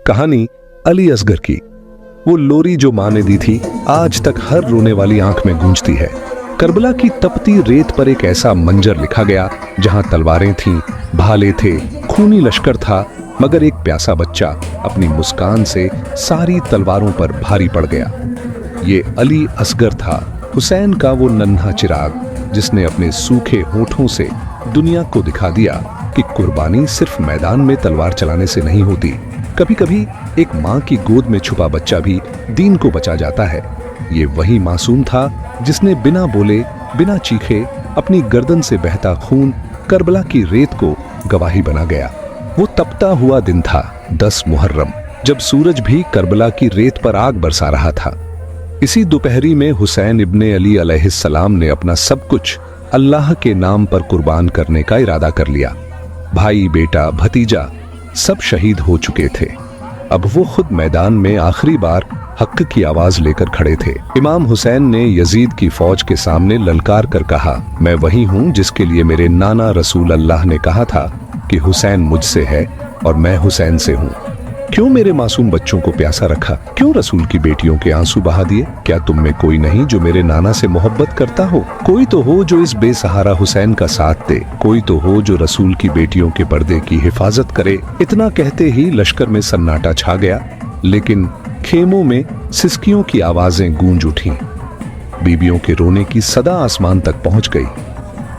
कहानी अली असगर की। वो लोरी जो माँ ने दी थी आज तक हर रोने वाली आंख में गूंजती है। करबला की तपती रेत पर एक ऐसा मंजर लिखा गया जहां तलवारें थीं, भाले थे, खूनी लश्कर था, मगर एक प्यासा बच्चा अपनी मुस्कान से सारी तलवारों पर भारी पड़ गया। ये अली असगर था, हुसैन का वो नन्हा चिराग, जिसने अपने सूखे होठों से दुनिया को दिखा दिया कि कुर्बानी सिर्फ मैदान में तलवार चलाने से नहीं होती। कभी कभी एक माँ की गोद में छुपा बच्चा भी दीन को बचा जाता है। ये वही मासूम था जिसने बिना बोले, बिना चीखे अपनी गर्दन से बहता खून करबला की रेत को गवाही बना गया। वो तपता हुआ दिन था 10 मुहर्रम, जब सूरज भी करबला की रेत पर आग बरसा रहा था। इसी दोपहरी में हुसैन इब्ने अली अलैहिस्सलाम ने अपना सब कुछ अल्लाह के नाम पर कुर्बान करने का इरादा कर लिया। भाई, बेटा, भतीजा सब शहीद हो चुके थे। अब वो खुद मैदान में आखिरी बार हक की आवाज लेकर खड़े थे। इमाम हुसैन ने यजीद की फौज के सामने ललकार कर कहा, मैं वही हूँ जिसके लिए मेरे नाना रसूल अल्लाह ने कहा था कि हुसैन मुझसे है और मैं हुसैन से हूँ। क्यों मेरे मासूम बच्चों को प्यासा रखा? क्यों रसूल की बेटियों के आंसू बहा दिए? क्या तुम में कोई नहीं जो मेरे नाना से मोहब्बत करता हो? कोई तो हो जो इस बेसहारा हुसैन का साथ दे, कोई तो हो जो रसूल की बेटियों के पर्दे की हिफाजत करे। इतना कहते ही लश्कर में सन्नाटा छा गया, लेकिन खेमों में सिसकियों की आवाजें गूंज उठी। बीबियों के रोने की सदा आसमान तक पहुंच गई।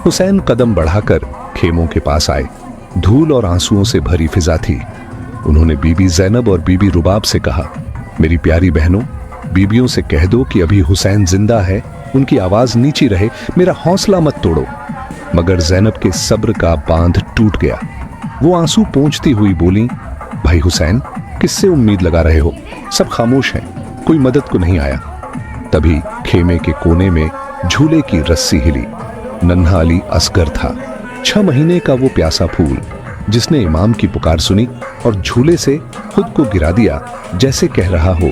हुसैन कदम बढ़ाकर खेमों के पास आए। धूल और आंसुओं से भरी फिजा थी। उन्होंने बीबी ज़ैनब और बीबी रुबाब से कहा, मेरी प्यारी बहनों, बीबियों से कह दो कि अभी हुसैन जिंदा है, उनकी आवाज नीची रहे, मेरा हौसला मत तोड़ो। मगर ज़ैनब के सब्र का बांध टूट गया। वो आंसू पोंछती हुई बोली, भाई हुसैन, किससे उम्मीद लगा रहे हो? सब खामोश हैं, कोई मदद को नहीं आया। तभी खेमे के कोने में झूले की रस्सी हिली। नन्हा अली असगर था, 6 महीने का वो प्यासा फूल, जिसने इमाम की पुकार सुनी और झूले से खुद को गिरा दिया, जैसे कह रहा हो,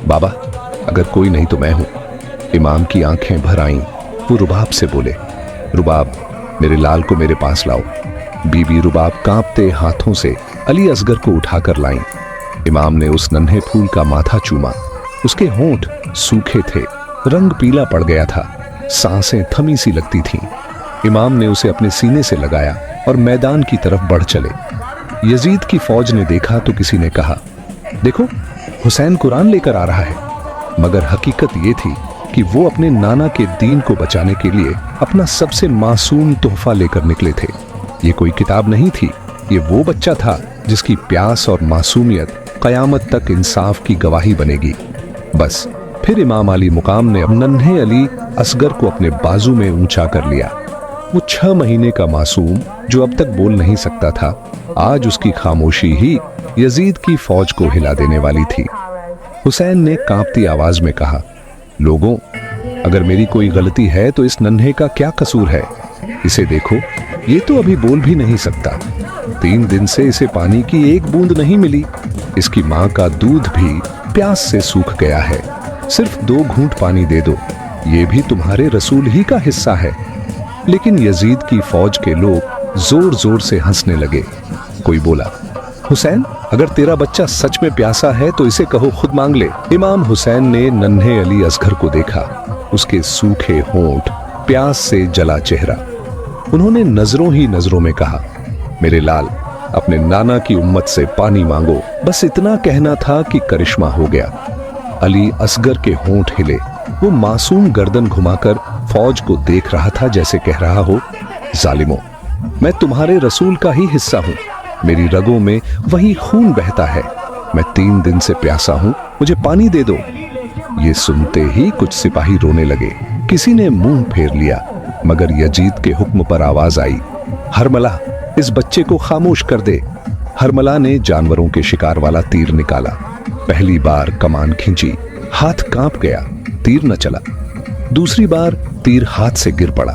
बाबा अगर कोई नहीं तो मैं हूं। इमाम की आंखें भर आईं। वो रुबाब से बोले, रुबाब, मेरे लाल को मेरे पास लाओ। बीबी रुबाब कांपते हाथों से अली असगर को उठाकर लाईं। इमाम ने उस नन्हे फूल का माथा चूमा। उसके होंठ सूखे थे, रंग पीला पड़ गया था, सांसें थमी सी लगती थीं। इमाम ने उसे अपने सीने से लगाया और मैदान की तरफ बढ़ चले। यजीद की फौज ने देखा तो किसी ने कहा, देखो हुसैन कुरान लेकर आ रहा है। मगर हकीकत ये थी कि वो अपने नाना के दीन को बचाने के लिए अपना सबसे मासूम तोहफा लेकर निकले थे। ये कोई किताब नहीं थी, ये वो बच्चा था जिसकी प्यास और मासूमियत कयामत तक इंसाफ की गवाही बनेगी। बस फिर इमाम अली मुकाम ने नन्हे अली असगर को अपने बाजू में ऊंचा कर लिया। वो 6 महीने का मासूम जो अब तक बोल नहीं सकता था, आज उसकी खामोशी ही यजीद की फौज को हिला देने वाली थी। हुसैन ने कांपती आवाज में कहा, लोगों, अगर मेरी कोई गलती है तो इस नन्हे का क्या कसूर है? इसे देखो, ये तो अभी बोल भी नहीं सकता। 3 दिन से इसे पानी की एक बूंद नहीं मिली। इसकी माँ का दूध भी प्यास से सूख गया है। सिर्फ 2 घूंट पानी दे दो, ये भी तुम्हारे रसूल ही का हिस्सा है। लेकिन यजीद की फौज के लोग जोर जोर से हंसने लगे। कोई बोला, हुसैन, अगर तेरा बच्चा सच में प्यासा है तो इसे कहो खुद मांग ले। इमाम हुसैन ने नन्हे अली असगर को देखा, उसके सूखे होंठ, प्यास से जला चेहरा। उन्होंने नजरों ही नजरों में कहा, मेरे लाल, अपने नाना की उम्मत से पानी मांगो। बस इतना कहना था कि करिश्मा हो गया। अली असगर के होंठ हिले। वो मासूम गर्दन घुमाकर फौज को देख रहा था, जैसे कह रहा हो, जालिमों, मैं तुम्हारे रसूल का ही हिस्सा हूं। मेरी रगों में वही खून बहता है। मैं 3 दिन से प्यासा हूं, मुझे पानी दे दो। ये सुनते ही कुछ सिपाही रोने लगे। किसी ने मुंह फेर लिया, मगर यजीद के हुक्म पर आवाज आई, हरमला, इस बच्चे को खामोश कर दे। हरमला ने जानवरों के शिकार वाला तीर निकाला। पहली बार कमान खींची, हाथ कांप गया, तीर न चला। दूसरी बार तीर हाथ से गिर पड़ा।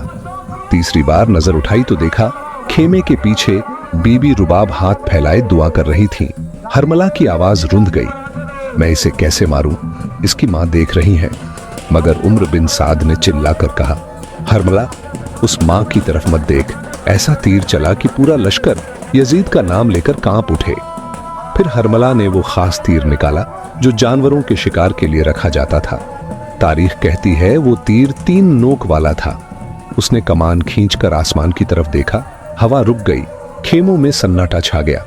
तीसरी बार नजर उठाई तो देखा खेमे के पीछे बीबी रुबाब हाथ फैलाए दुआ कर रही थी। हरमला की आवाज रुंध गई, मैं इसे कैसे मारूं? इसकी मां देख रही है। मगर उम्र बिन साद ने चिल्लाकर कहा, हरमला, उस मां की तरफ मत देख। ऐसा तीर चला कि पूरा लश्कर यजीद का नाम लेकर कांप उठे। फिर हरमला ने वो खास तीर निकाला जो जानवरों के शिकार के लिए रखा जाता था। तारीख कहती है वो तीर 3 नोक वाला था। उसने कमान खींचकर आसमान की तरफ देखा, हवा रुक गई, खेमों में सन्नाटा छा गया।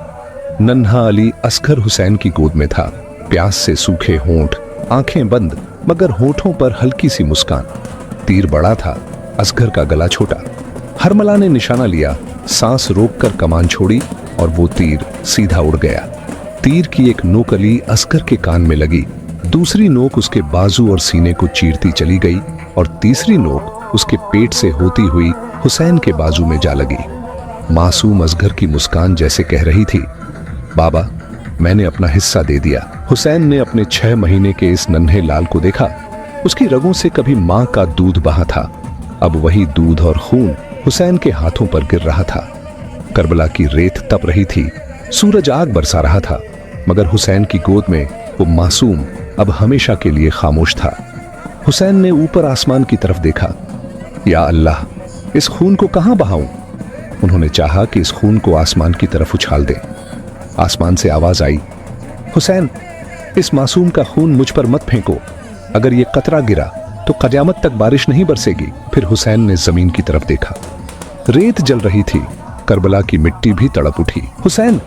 नन्हा अली असगर हुसैन की गोद में था, प्यास से सूखे होंठ, आंखें बंद, मगर होठों पर हल्की सी मुस्कान। तीर बड़ा था, असगर का गला छोटा। हरमला ने निशाना लिया, सांस रोककर कमान छोड़ी और वो तीर सीधा उड़ गया। तीर की एक नोक अली असगर के कान में लगी, दूसरी नोक उसके बाजू और सीने को चीरती चली गई और तीसरी नोक उसके पेट से होती हुई हुसैन के बाजू में जा लगी। मासूम असगर की मुस्कान जैसे कह रही थी, बाबा मैंने अपना हिस्सा दे दिया। हुसैन ने अपने 6 महीने के इस नन्हे लाल को देखा। उसकी रगों से कभी मां का दूध बहा था, अब वही दूध और खून हुसैन के हाथों पर गिर रहा था। करबला की रेत तप रही थी, सूरज आग बरसा रहा था, मगर हुसैन की गोद में वो मासूम अब हमेशा के लिए खामोश था। हुसैन ने ऊपर आसमान की तरफ देखा। या अल्लाह, इस खून को कहां बहाऊं? उन्होंने चाहा कि इस खून को आसमान की तरफ उछाल दें। आसमान से आवाज आई, हुसैन, इस मासूम का खून मुझ पर मत फेंको। अगर ये कतरा गिरा तो कयामत तक बारिश नहीं बरसेगी। फिर हुसैन ने जमीन की तरफ देखा। रेत जल रही थी, करबला की मिट्टी भी तड़प उठी। हुसैन,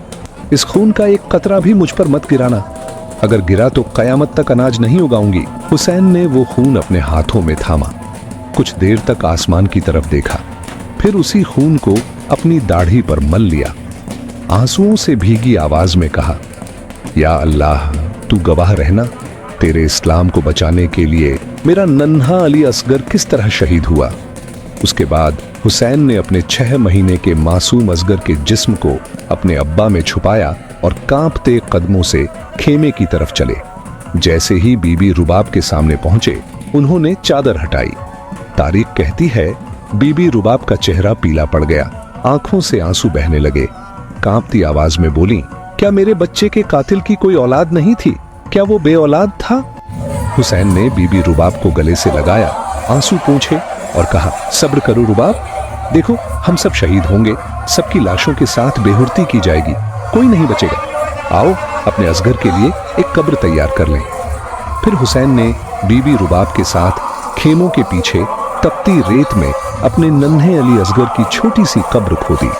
इस खून का एक कतरा भी मुझ पर मत गिराना, अगर गिरा तो कयामत तक अनाज नहीं उगाऊंगी। हुसैन ने वो खून अपने हाथों में थामा, कुछ देर तक आसमान की तरफ देखा, फिर उसी खून को अपनी दाढ़ी पर मल लिया। आंसुओं से भीगी आवाज में कहा, या अल्लाह, तू गवाह रहना, तेरे इस्लाम को बचाने के लिए मेरा नन्हा अली असगर किस तरह शहीद हुआ। उसके बाद हुसैन ने अपने 6 महीने के मासूम असगर के जिस्म को अपने अब्बा में छुपाया और कांपते कदमों से खेमे की तरफ चले। जैसे ही बीबी रुबाब के सामने पहुंचे, उन्होंने चादर हटाई। तारीख कहती है बीबी रुबाब का चेहरा पीला पड़ गया, आंखों से आंसू बहने लगे। कांपती आवाज में बोली, क्या मेरे बच्चे के कातिल की कोई औलाद नहीं थी? क्या वो बे औलाद था? हुसैन ने बीबी रुबाब को गले से लगाया, आंसू पोंछे और कहा, सब्र करो रुबाब, देखो हम सब शहीद होंगे, सबकी लाशों के साथ बेहुरती की जाएगी, कोई नहीं बचेगा। आओ अपने असगर के लिए एक कब्र तैयार कर लें। फिर हुसैन ने बीबी रुबाब के साथ खेमों के पीछे तपती रेत में अपने नन्हे अली असगर की छोटी सी कब्र खोदी।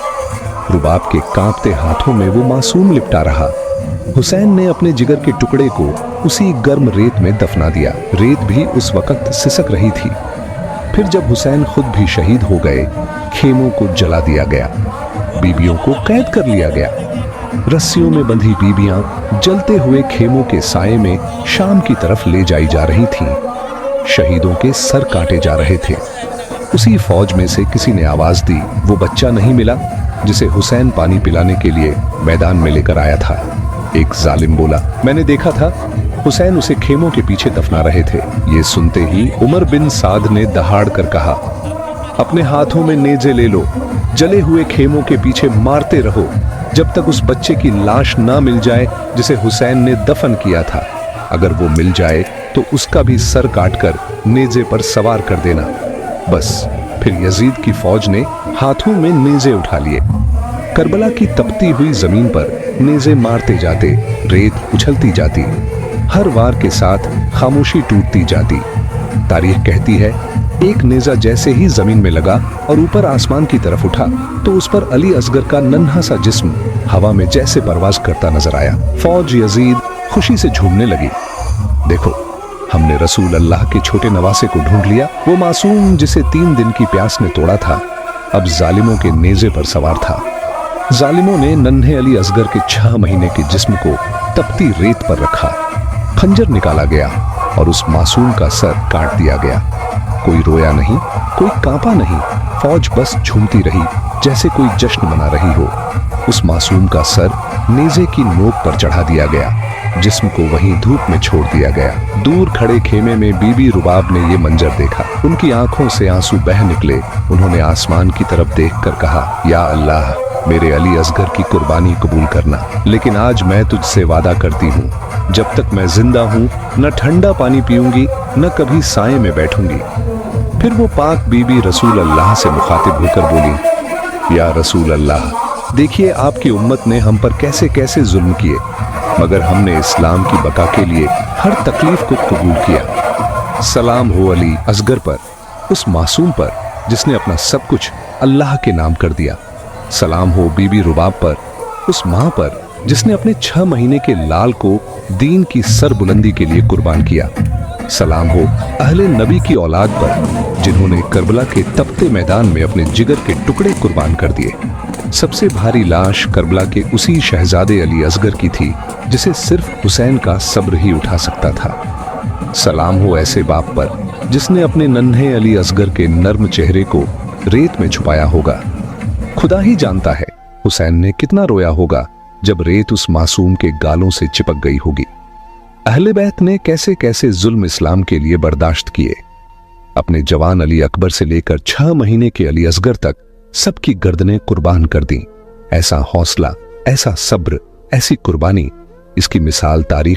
रुबाब के कांपते हाथों में वो मासूम लिपटा रहा। हुसैन ने अपने जिगर के टुकड़े को उसी गर्म रेत में दफना दिया। रेत भी उस वक्त सिसक रही थी। फिर जब हुसैन खुद भी शहीद हो गए, खेमों को जला दिया गया, बीबियों को कैद कर लिया गया। रस्सियों में बंधी बीबियां जलते हुए खेमों के साए में शाम की तरफ ले जाई जा रही थीं। शहीदों के सर काटे जा रहे थे। उसी फौज में से किसी ने आवाज दी, वो बच्चा नहीं मिला जिसे हुसैन पानी पिलाने के लिए मैदान में लेकर आया था। एक जालिम बोला, मैंने देखा था, हुसैन उसे खेमों के पीछे दफना रहे थे। ये सुनते ही उमर बिन साद ने दहाड़ कर कहा, अपने हाथों में नेजे ले लो, जले हुए खेमों के पीछे मारते रहो जब तक उस बच्चे की लाश ना मिल जाए जिसे हुसैन ने दफन किया था। अगर वो मिल जाए तो उसका भी सर काटकर नेजे पर सवार कर देना। बस फिर यजीद की फौज ने हाथों में नेजे उठा लिए। करबला की तपती हुई जमीन पर नेजे मारते जाते, रेत उछलती जाती, हर वार के साथ खामोशी टूटती जाती। तारीख कहती है एक नेजा जैसे ही जमीन में लगा और ऊपर आसमान की तरफ उठा तो उस पर अली असगर का नन्हा सा जिस्म हवा में जैसे परवाज करता नजर आया। फौज यजीद खुशी से झूमने लगी। देखो, हमने रसूल अल्लाह के छोटे नवासे को ढूंढ लिया। वो मासूम जिसे 3 दिन की प्यास ने तोड़ा था, अब जालिमों के नेजे पर सवार था। जालिमों ने नन्हे अली असगर के 6 महीने के जिस्म को तपती रेत पर रखा। खंजर निकाला गया और उस मासूम का सर काट दिया गया। कोई रोया नहीं, कोई कांपा नहीं, फौज बस झूमती रही जैसे कोई जश्न मना रही हो। उस मासूम का सर नेजे की नोक पर चढ़ा दिया गया, जिस्म को वहीं धूप में छोड़ दिया गया। दूर खड़े खेमे में बीबी रुबाब ने ये मंजर देखा। उनकी आंखों से आंसू बह निकले। उन्होंने आसमान की तरफ देखकर कहा, या अल्लाह, मेरे अली असगर की कुर्बानी कबूल करना। लेकिन आज मैं तुझसे वादा करती हूँ, जब तक मैं जिंदा हूँ न ठंडा पानी पीऊंगी न कभी साए में बैठूंगी। फिर वो पाक बीबी रसूल अल्लाह से मुखातिब होकर बोली, या रसूल अल्लाह, देखिए आपकी उम्मत ने हम पर कैसे कैसे जुल्म किए। मगर हमने इस्लाम की बका के लिए हर तकलीफ को कबूल किया। सलाम हो अली असगर पर, उस मासूम पर जिसने अपना सब कुछ अल्लाह के नाम कर दिया। सलाम हो बीबी रुबाब पर, उस मां पर जिसने अपने 6 महीने के लाल को दीन की सरबुलंदी के लिए कुर्बान किया। सलाम हो अहले नबी की औलाद पर जिन्होंने करबला के तपते मैदान में अपने जिगर के टुकड़े कुर्बान कर दिए। सबसे भारी लाश करबला के उसी शहजादे अली असगर की थी जिसे सिर्फ हुसैन का सब्र ही उठा सकता था। सलाम हो ऐसे बाप पर जिसने अपने नन्हे अली असगर के नर्म चेहरे को रेत में छुपाया होगा। खुदा ही जानता है हुसैन ने कितना रोया होगा जब रेत उस मासूम के गालों से चिपक गई होगी। अहले बैत ने कैसे कैसे जुल्म इस्लाम के लिए बर्दाश्त किए। अपने जवान अली अकबर से लेकर 6 महीने के अली असगर तक सबकी गर्दनें कुर्बान कर दी। ऐसा हौसला, ऐसा सब्र, ऐसी कुर्बानी, इसकी मिसाल तारीख